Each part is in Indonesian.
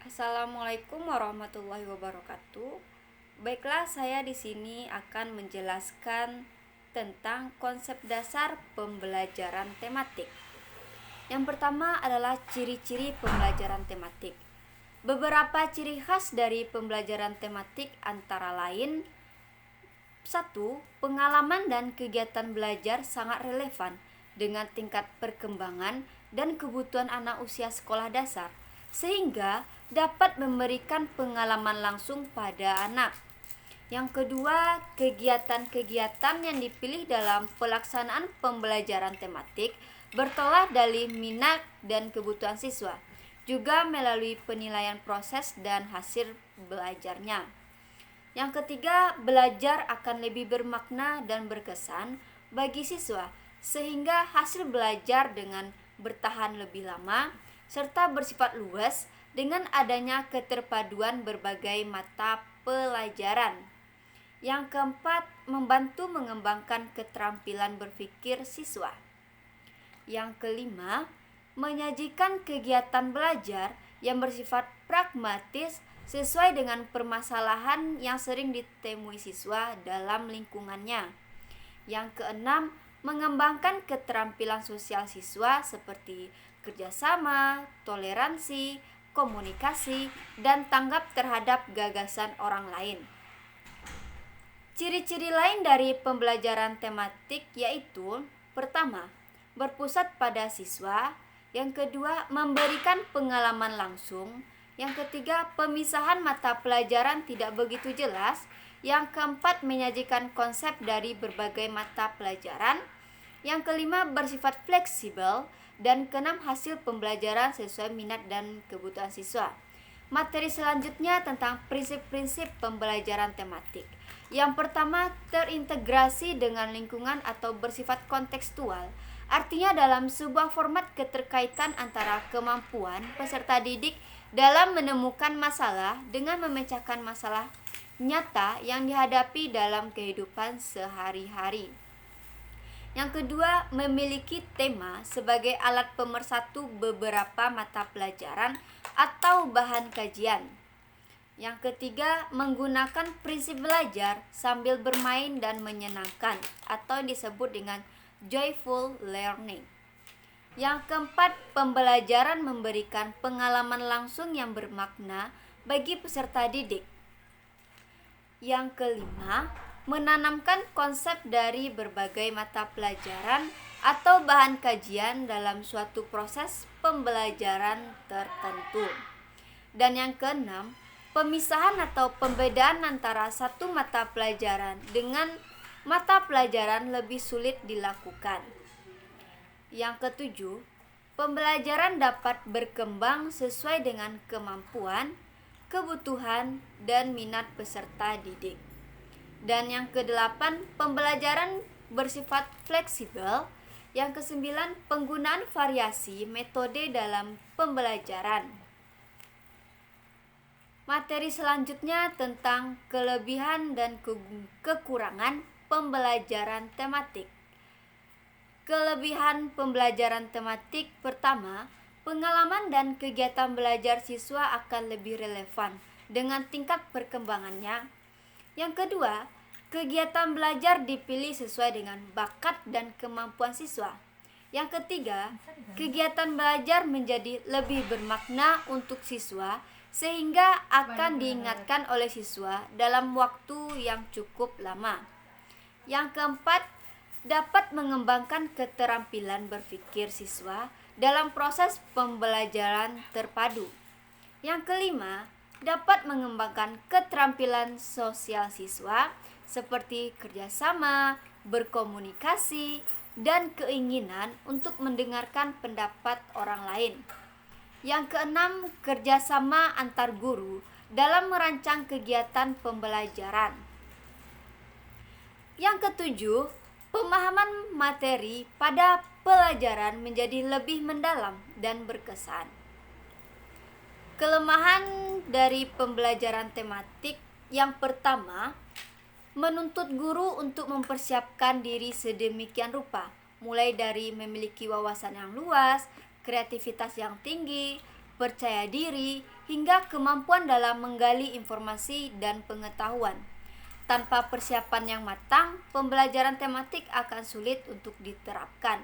Assalamualaikum warahmatullahi wabarakatuh. Baiklah, saya di sini akan menjelaskan tentang konsep dasar pembelajaran tematik. Yang pertama adalah ciri-ciri pembelajaran tematik. Beberapa ciri khas dari pembelajaran tematik antara lain: 1. Pengalaman dan kegiatan belajar sangat relevan dengan tingkat perkembangan dan kebutuhan anak usia sekolah dasar, sehingga dapat memberikan pengalaman langsung pada anak. Yang kedua, kegiatan-kegiatan yang dipilih dalam pelaksanaan pembelajaran tematik bertolak dari minat dan kebutuhan siswa, juga melalui penilaian proses dan hasil belajarnya. Yang ketiga, belajar akan lebih bermakna dan berkesan bagi siswa, sehingga hasil belajar dengan bertahan lebih lama serta bersifat luas dengan adanya keterpaduan berbagai mata pelajaran. Yang keempat, membantu mengembangkan keterampilan berpikir siswa. Yang kelima, menyajikan kegiatan belajar yang bersifat pragmatis sesuai dengan permasalahan yang sering ditemui siswa dalam lingkungannya. Yang keenam, mengembangkan keterampilan sosial siswa seperti kerjasama, toleransi, komunikasi, dan tanggap terhadap gagasan orang lain. Ciri-ciri lain dari pembelajaran tematik yaitu: pertama, berpusat pada siswa. Yang kedua, memberikan pengalaman langsung. Yang ketiga, pemisahan mata pelajaran tidak begitu jelas. Yang keempat, menyajikan konsep dari berbagai mata pelajaran. Yang kelima, bersifat fleksibel. Dan keenam, hasil pembelajaran sesuai minat dan kebutuhan siswa. Materi selanjutnya tentang prinsip-prinsip pembelajaran tematik. Yang pertama, terintegrasi dengan lingkungan atau bersifat kontekstual. Artinya dalam sebuah format keterkaitan antara kemampuan peserta didik dalam menemukan masalah dengan memecahkan masalah nyata yang dihadapi dalam kehidupan sehari-hari. Yang kedua, memiliki tema sebagai alat pemersatu beberapa mata pelajaran atau bahan kajian. Yang ketiga, menggunakan prinsip belajar sambil bermain dan menyenangkan atau disebut dengan joyful learning. Yang keempat, pembelajaran memberikan pengalaman langsung yang bermakna bagi peserta didik. Yang kelima, menanamkan konsep dari berbagai mata pelajaran atau bahan kajian dalam suatu proses pembelajaran tertentu. Dan yang keenam, pemisahan atau pembedaan antara satu mata pelajaran dengan mata pelajaran lebih sulit dilakukan. Yang ketujuh, pembelajaran dapat berkembang sesuai dengan kemampuan, kebutuhan, dan minat peserta didik. Dan yang kedelapan, pembelajaran bersifat fleksibel. Yang kesembilan, penggunaan variasi metode dalam pembelajaran. Materi selanjutnya tentang kelebihan dan kekurangan pembelajaran tematik. Kelebihan pembelajaran tematik: pertama, pengalaman dan kegiatan belajar siswa akan lebih relevan dengan tingkat perkembangannya. Yang kedua, kegiatan belajar dipilih sesuai dengan bakat dan kemampuan siswa. Yang ketiga, kegiatan belajar menjadi lebih bermakna untuk siswa sehingga akan diingatkan oleh siswa dalam waktu yang cukup lama. Yang keempat, dapat mengembangkan keterampilan berpikir siswa dalam proses pembelajaran terpadu. Yang kelima, dapat mengembangkan keterampilan sosial siswa seperti kerjasama, berkomunikasi, dan keinginan untuk mendengarkan pendapat orang lain. Yang keenam, kerjasama antar guru dalam merancang kegiatan pembelajaran. Yang ketujuh, pemahaman materi pada pelajaran menjadi lebih mendalam dan berkesan. Kelemahan dari pembelajaran tematik: yang pertama, menuntut guru untuk mempersiapkan diri sedemikian rupa, mulai dari memiliki wawasan yang luas, kreativitas yang tinggi, percaya diri, hingga kemampuan dalam menggali informasi dan pengetahuan. Tanpa persiapan yang matang, pembelajaran tematik akan sulit untuk diterapkan.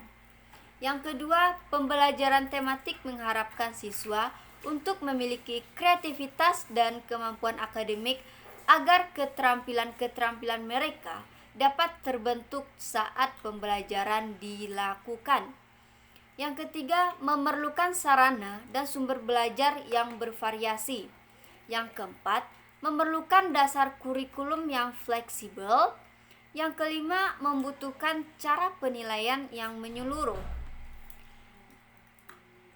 Yang kedua, pembelajaran tematik mengharapkan siswa untuk memiliki kreativitas dan kemampuan akademik agar keterampilan-keterampilan mereka dapat terbentuk saat pembelajaran dilakukan. Yang ketiga, memerlukan sarana dan sumber belajar yang bervariasi. Yang keempat, memerlukan dasar kurikulum yang fleksibel. Yang kelima, membutuhkan cara penilaian yang menyeluruh.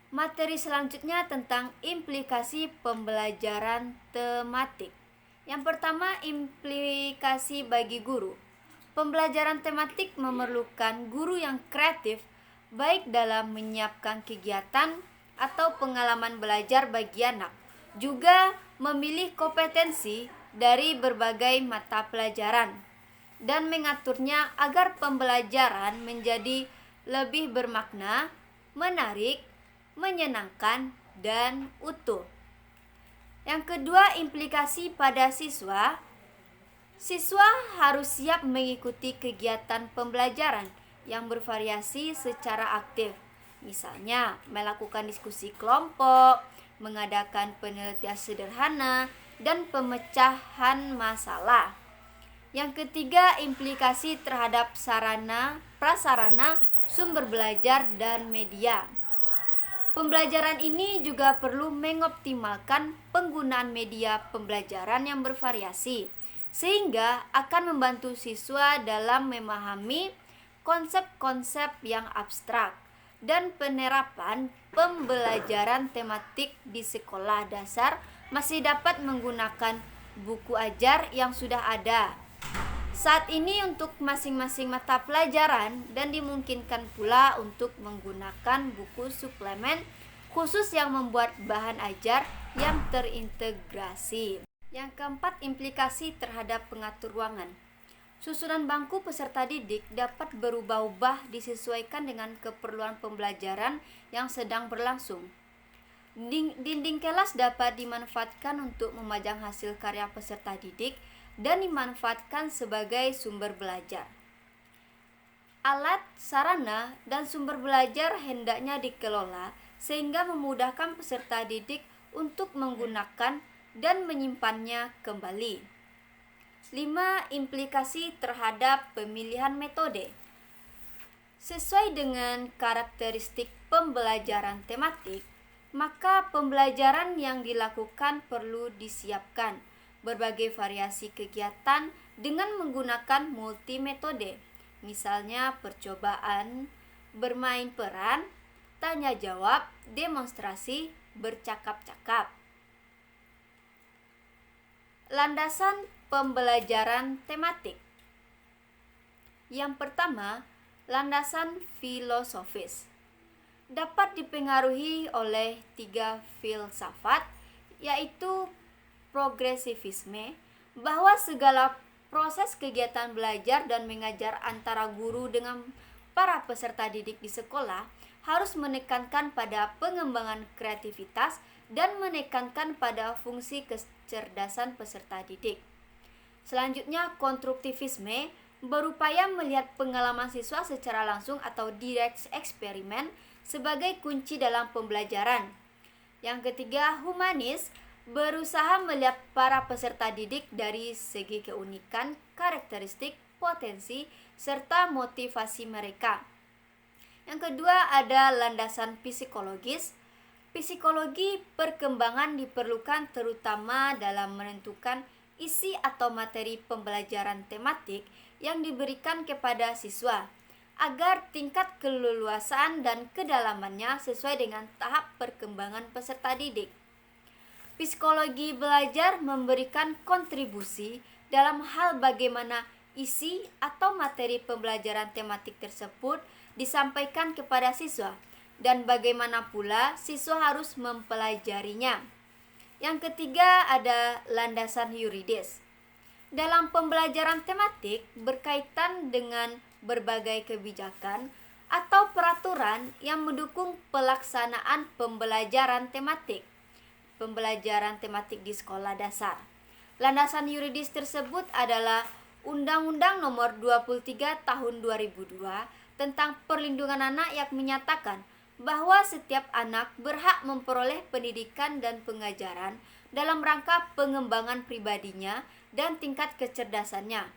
Materi selanjutnya tentang implikasi pembelajaran tematik. Yang pertama, implikasi bagi guru. Pembelajaran tematik memerlukan guru yang kreatif, baik dalam menyiapkan kegiatan atau pengalaman belajar bagi anak, juga memilih kompetensi dari berbagai mata pelajaran, dan mengaturnya agar pembelajaran menjadi lebih bermakna, menarik, menyenangkan, dan utuh. Yang kedua, implikasi pada siswa. Siswa harus siap mengikuti kegiatan pembelajaran yang bervariasi secara aktif. Misalnya, melakukan diskusi kelompok, mengadakan penelitian sederhana, dan pemecahan masalah. Yang ketiga, implikasi terhadap sarana, prasarana, sumber belajar, dan media. Pembelajaran ini juga perlu mengoptimalkan penggunaan media pembelajaran yang bervariasi, sehingga akan membantu siswa dalam memahami konsep-konsep yang abstrak dan penerapan pembelajaran tematik di sekolah dasar masih dapat menggunakan buku ajar yang sudah ada saat ini untuk masing-masing mata pelajaran, dan dimungkinkan pula untuk menggunakan buku suplemen khusus yang membuat bahan ajar yang terintegrasi. Yang keempat, implikasi terhadap pengatur ruangan. Susunan bangku peserta didik dapat berubah-ubah disesuaikan dengan keperluan pembelajaran yang sedang berlangsung. Dinding kelas dapat dimanfaatkan untuk memajang hasil karya peserta didik dan dimanfaatkan sebagai sumber belajar. Alat, sarana, dan sumber belajar hendaknya dikelola sehingga memudahkan peserta didik untuk menggunakan dan menyimpannya kembali. 5. Implikasi terhadap pemilihan metode. Sesuai dengan karakteristik pembelajaran tematik, maka pembelajaran yang dilakukan perlu disiapkan berbagai variasi kegiatan dengan menggunakan multimetode, misalnya percobaan, bermain peran, tanya jawab, demonstrasi, bercakap-cakap. Landasan pembelajaran tematik. Yang pertama, landasan filosofis. Dapat dipengaruhi oleh 3 filsafat, yaitu progresivisme, bahwa segala proses kegiatan belajar dan mengajar antara guru dengan para peserta didik di sekolah harus menekankan pada pengembangan kreativitas dan menekankan pada fungsi kecerdasan peserta didik. Selanjutnya, konstruktivisme berupaya melihat pengalaman siswa secara langsung atau direct eksperimen sebagai kunci dalam pembelajaran. Yang ketiga, humanis berusaha melihat para peserta didik dari segi keunikan, karakteristik, potensi, serta motivasi mereka. Yang kedua ada landasan psikologis. Psikologi perkembangan diperlukan terutama dalam menentukan isi atau materi pembelajaran tematik yang diberikan kepada siswa, agar tingkat keleluasaan dan kedalamannya sesuai dengan tahap perkembangan peserta didik. Psikologi belajar memberikan kontribusi dalam hal bagaimana isi atau materi pembelajaran tematik tersebut disampaikan kepada siswa dan bagaimana pula siswa harus mempelajarinya. Yang ketiga ada landasan yuridis. Dalam pembelajaran tematik berkaitan dengan berbagai kebijakan, atau peraturan yang mendukung pelaksanaan pembelajaran tematik di sekolah dasar. Landasan yuridis tersebut adalah Undang-Undang Nomor 23 Tahun 2002 tentang Perlindungan Anak yang menyatakan bahwa setiap anak berhak memperoleh pendidikan dan pengajaran dalam rangka pengembangan pribadinya dan tingkat kecerdasannya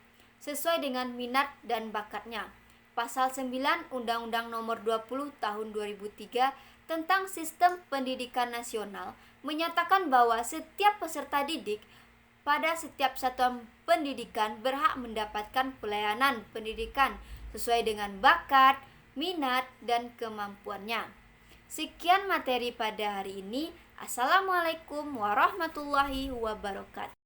sesuai dengan minat dan bakatnya. Pasal 9 Undang-Undang Nomor 20 Tahun 2003 tentang Sistem Pendidikan Nasional menyatakan bahwa setiap peserta didik pada setiap satuan pendidikan berhak mendapatkan pelayanan pendidikan sesuai dengan bakat, minat, dan kemampuannya. Sekian materi pada hari ini. Assalamualaikum warahmatullahi wabarakatuh.